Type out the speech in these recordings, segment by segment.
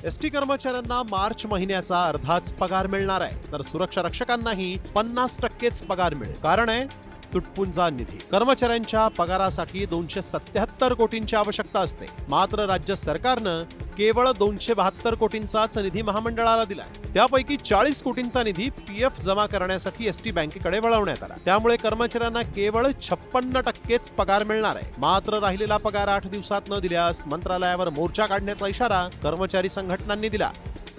ST कर्मचाऱ्यांना मार्च महिन्याचा अर्धाच पगार मिळणार आहे, तर सुरक्षा रक्षकांनाही 50%च पगार मिळेल. कारण आहे तुटपुंजा निधी. कर्मचाऱ्यांच्या पगारासाठी 277 कोटींची आवश्यकता असते, मात्र राज्य सरकारनं केवळ 272 कोटींचाच निधी महामंडळाला दिलाय. त्यापैकी 40 कोटींचा निधी पीएफ जमा करण्यासाठी एसटी बँकेकडे वळवण्यात आला. त्यामुळे कर्मचाऱ्यांना केवळ 56%च पगार मिळणार आहे. मात्र राहिलेला पगार 8 दिवसात न दिल्यास मंत्रालयावर मोर्चा काढण्याचा इशारा कर्मचारी संघटनांनी दिला.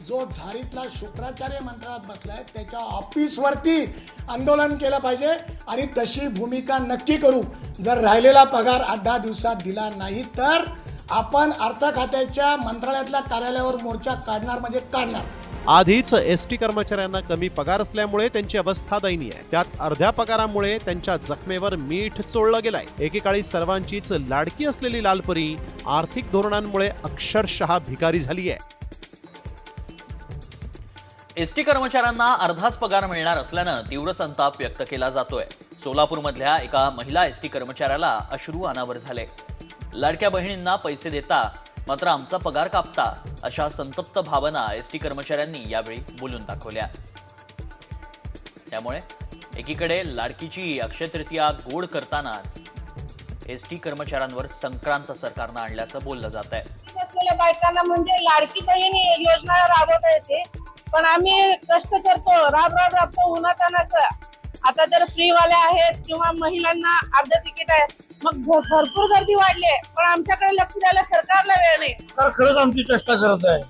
जो झारीतला शुक्राचार्य मंत्रालयात बसलाय त्याच्या ऑफिसवरती आंदोलन केलं पाहिजे आणि तशी भूमिका नक्की करू. जर राहिलेला पगार 8-10 दिवसात दिला नाही तर आपण अर्थ खात्याच्या मंत्रालयातल्या कार्यालयावर मोर्चा काढणार म्हणजे काढणार. आधीच एसटी कर्मचाऱ्यांना कमी पगार असल्यामुळे त्यांची अवस्था दयनीय आहे. त्यात अर्ध्या पगारामुळे त्यांच्या जखमेवर मीठ चोळलं गेलंय. एकेकाळी सर्वांचीच लाडकी असलेली लालपरी आर्थिक धोरणांमुळे अक्षरशः भिकारी झाली आहे. एसटी कर्मचाऱ्यांना अर्धाच पगार मिळणार असल्यानं तीव्र संताप व्यक्त केला जातोय. सोलापूरमधल्या एका महिला एसटी कर्मचाऱ्याला अश्रू अनावर झाले. लाडक्या बहिणींना पैसे देता मात्र आमचा पगार कापता, अशा संतप्त भावना एसटी कर्मचाऱ्यांनी यावेळी बोलून दाखवल्या. त्यामुळे एकीकडे लाडकीची अक्षय तृतीया गोड करतानाच एसटी कर्मचाऱ्यांवर संक्रांत सरकारनं आणल्याचं बोललं जात आहे. असलेल्या बायकांना म्हणजे लाडकी बहीण योजना राबवता येते, पण आम्ही कष्ट करतो, राबतो उन्हातानाचं. आता जर फ्रीवाले आहेत किंवा महिलांना अर्ध तिकीट आहे, मग भरपूर गर्दी वाढली आहे, पण आमच्याकडे लक्ष द्यायला सरकारला वेळ नाही. तर खरंच आमची चेष्टा करत आहे.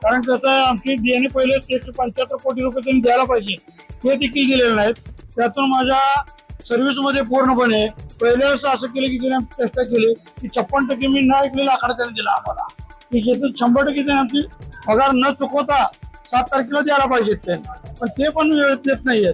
कारण कसं आहे, आमची देणे पहिले 175 कोटी रुपये त्यांनी द्यायला पाहिजे, ते देखील दिलेले नाहीत. त्यातून माझ्या सर्व्हिसमध्ये पूर्णपणे पहिल्या वेळेस असं केलं की त्यांनी आमची चेष्टा केली की 56% मी न ऐकलेला आकडा त्यांनी दिला आम्हाला, की जेथून 100% त्यांनी आमची पगार न चुकवता 7 तारखेला द्यायला पाहिजेत त्यांनी, पण ते पण वेळेत देत नाहीयेत.